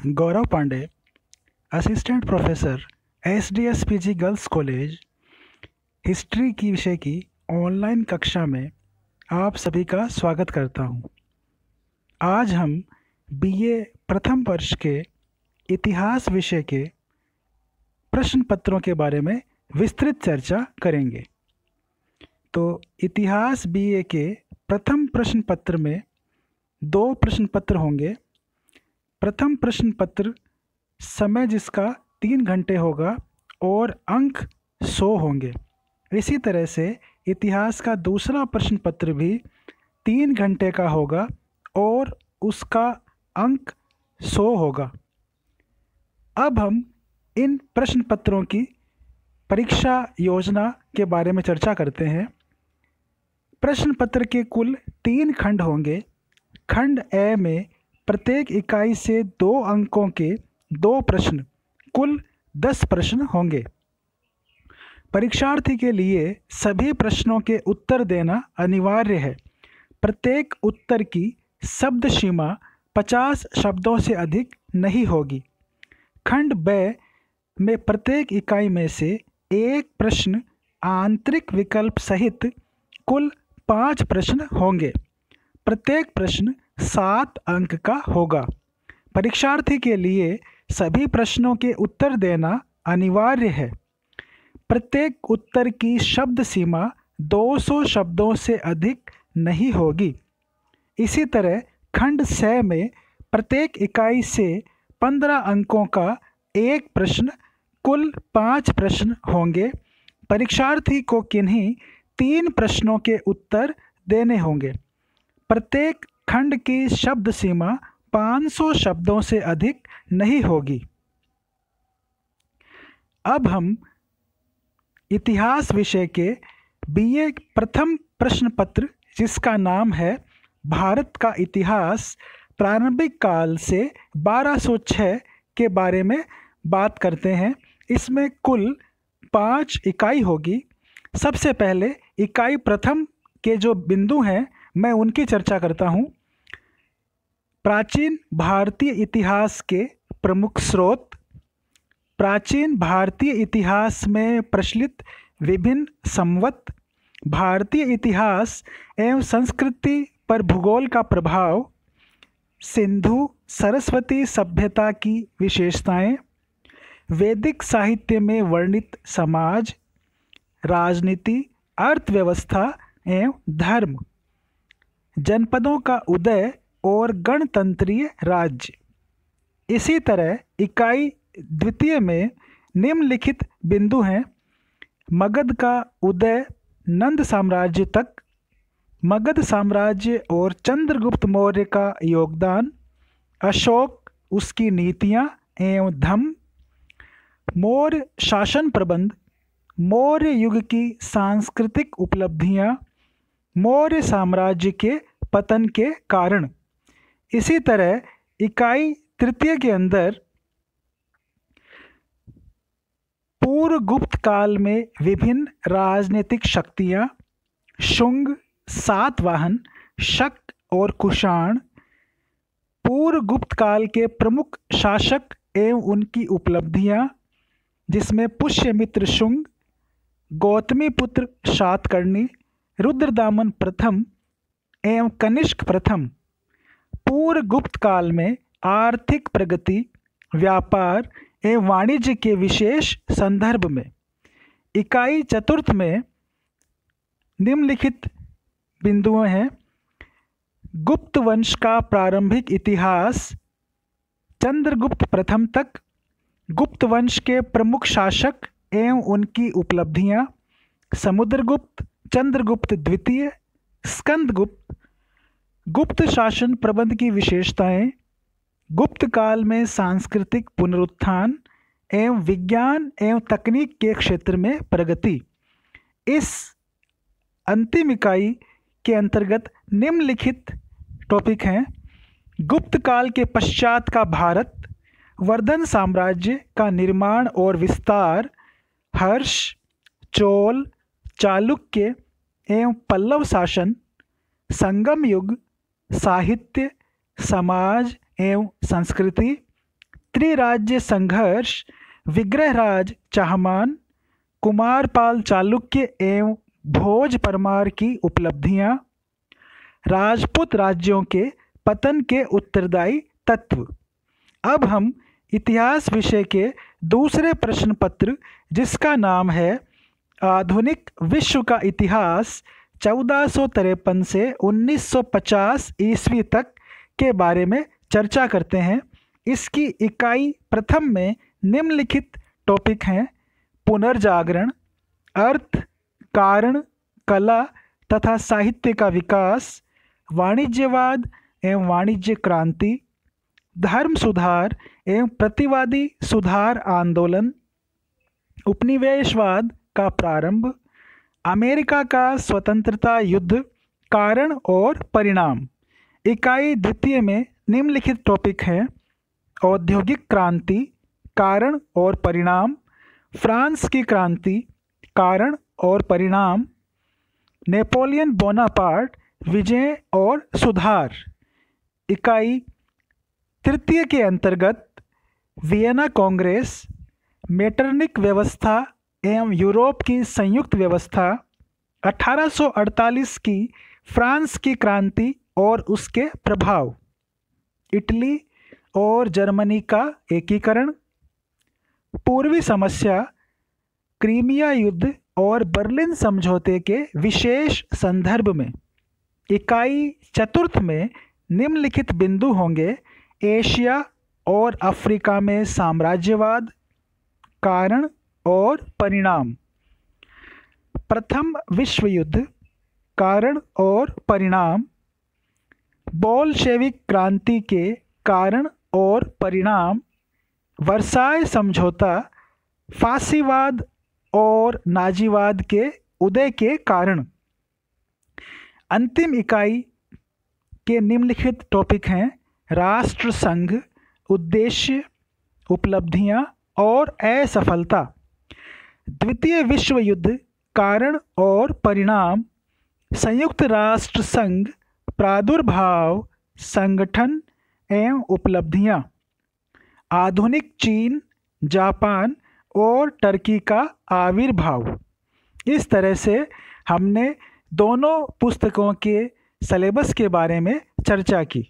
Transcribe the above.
गौरव Pandey, assistant professor, SDS PG girls college, history की विषय की ऑनलाइन कक्षा में आप सभी का स्वागत करता हूं। आज हम बीए प्रथम वर्ष के इतिहास विषय के प्रश्न पत्रों के बारे में विस्तृत चर्चा करेंगे। तो इतिहास बीए के प्रथम प्रश्न पत्र में 2 प्रश्न पत्र होंगे। प्रथम प्रश्न पत्र समय जिसका 3 घंटे होगा और अंक 100 होंगे। इसी तरह से इतिहास का दूसरा प्रश्न पत्र भी 3 घंटे का होगा और उसका अंक 100 होगा। अब हम इन प्रश्न पत्रों की परीक्षा योजना के बारे में चर्चा करते हैं। प्रश्न पत्र के कुल 3 खंड होंगे। खंड ए में प्रत्येक इकाई से 2 अंकों के 2 प्रश्न, कुल 10 प्रश्न होंगे। परीक्षार्थी के लिए सभी प्रश्नों के उत्तर देना अनिवार्य है। प्रत्येक उत्तर की शब्द सीमा 50 शब्दों से अधिक नहीं होगी। खंड बे में प्रत्येक इकाई में से 1 प्रश्न आंतरिक विकल्प सहित कुल 5 प्रश्न होंगे। प्रत्येक प्रश्न 7 अंक का होगा। परीक्षार्थी के लिए सभी प्रश्नों के उत्तर देना अनिवार्य है। प्रत्येक उत्तर की शब्द सीमा 200 शब्दों से अधिक नहीं होगी। इसी तरह खंड से में प्रत्येक इकाई से 15 अंकों का 1 प्रश्न, कुल 5 प्रश्न होंगे। परीक्षार्थी को किन्हीं 3 प्रश्नों के उत्तर देने होंगे। प्रत्येक खंड की शब्द सीमा 500 शब्दों से अधिक नहीं होगी। अब हम इतिहास विषय के बीए प्रथम प्रश्न पत्र, जिसका नाम है भारत का इतिहास प्रारंभिक काल से 1206 के बारे में बात करते हैं। इसमें कुल 5 इकाई होगी। सबसे पहले इकाई प्रथम के जो बिंदु हैं मैं उनकी चर्चा करता हूँ। प्राचीन भारतीय इतिहास के प्रमुख स्रोत, प्राचीन भारतीय इतिहास में प्रचलित विभिन्न संवत, भारतीय इतिहास एवं संस्कृति पर भूगोल का प्रभाव, सिंधु सरस्वती सभ्यता की विशेषताएं, वैदिक साहित्य में वर्णित समाज, राजनीति, अर्थव्यवस्था एवं धर्म, जनपदों का उदय और गणतंत्रीय राज्य। इसी तरह इकाई द्वितीय में निम्नलिखित बिंदु हैं। मगध का उदय नंद साम्राज्य तक, मगध साम्राज्य और चंद्रगुप्त मौर्य का योगदान, अशोक, उसकी नीतियां एवं धम्म, मौर्य शासन प्रबंध, मौर्य युग की सांस्कृतिक उपलब्धियां, मौर्य साम्राज्य के पतन के कारण। इसी तरह इकाई तृतीय के अंदर पूर्व गुप्त काल में विभिन्न राजनीतिक शक्तियां, शुंग, सातवाहन, शक और कुषाण, पूर्व गुप्त काल के प्रमुख शासक एवं उनकी उपलब्धियां, जिसमें पुष्यमित्र शुंग, गौतमीपुत्र सातकर्णी, रुद्रदामन प्रथम एवं कनिष्क प्रथम। पूर्व गुप्त काल में आर्थिक प्रगति, व्यापार एवं वाणिज्य के विशेष संदर्भ में। इकाई चतुर्थ में निम्नलिखित बिंदुएं हैं। गुप्त वंश का प्रारंभिक इतिहास चंद्रगुप्त प्रथम तक, गुप्त वंश के प्रमुख शासक एवं उनकी उपलब्धियां, समुद्रगुप्त, चंद्रगुप्त द्वितीय, स्कंदगुप्त, गुप्त शासन प्रबंध की विशेषताएं, गुप्त काल में सांस्कृतिक पुनरुत्थान एवं विज्ञान एवं तकनीक के क्षेत्र में प्रगति। इस अंतिम इकाई के अंतर्गत निम्नलिखित टॉपिक हैं। गुप्त काल के पश्चात का भारत, वर्धन साम्राज्य का निर्माण और विस्तार, हर्ष, चोल, चालुक्य एवं पल्लव शासन, संगम युग, साहित्य, समाज एवं संस्कृति, त्रिराज्य संघर्ष, विग्रहराज चाहमान, कुमारपाल चालुक्य एवं भोज परमार की उपलब्धियां, राजपूत राज्यों के पतन के उत्तरदायी तत्व। अब हम इतिहास विषय के दूसरे प्रश्न पत्र, जिसका नाम है आधुनिक विश्व का इतिहास 1453 से 1950 ईस्वी तक के बारे में चर्चा करते हैं। इसकी इकाई प्रथम में निम्नलिखित टॉपिक हैं: पुनर्जागरण, अर्थ, कारण, कला तथा साहित्य का विकास, वाणिज्यवाद एवं वाणिज्य क्रांति, धर्म सुधार एवं प्रतिवादी सुधार आंदोलन, उपनिवेशवाद का प्रारंभ, अमेरिका का स्वतंत्रता युद्ध, कारण और परिणाम। इकाई द्वितीय में निम्नलिखित टॉपिक हैं: औद्योगिक क्रांति, कारण और परिणाम, फ्रांस की क्रांति, कारण और परिणाम, नेपोलियन बोनापार्ट, विजय और सुधार। इकाई तृतीय के अंतर्गत वियना कांग्रेस, मेटरनिक व्यवस्था एवं यूरोप की संयुक्त व्यवस्था, 1848 की फ्रांस की क्रांति और उसके प्रभाव, इटली और जर्मनी का एकीकरण, पूर्वी समस्या, क्रीमिया युद्ध और बर्लिन समझौते के विशेष संदर्भ में। इकाई चतुर्थ में निम्नलिखित बिंदु होंगे: एशिया और अफ्रीका में साम्राज्यवाद, कारण और परिणाम, प्रथम विश्व युद्ध, कारण और परिणाम, बोल्शेविक क्रांति के कारण और परिणाम, वर्साय समझौता, फासीवाद और नाजीवाद के उदय के कारण। अंतिम इकाई के निम्नलिखित टॉपिक हैं: राष्ट्र संघ, उद्देश्य, उपलब्धियां और असफलता, द्वितीय विश्व युद्ध, कारण और परिणाम, संयुक्त राष्ट्र संघ, प्रादुर्भाव, संगठन एवं उपलब्धियां, आधुनिक चीन, जापान और टर्की का आविर्भाव। इस तरह से हमने दोनों पुस्तकों के सिलेबस के बारे में चर्चा की।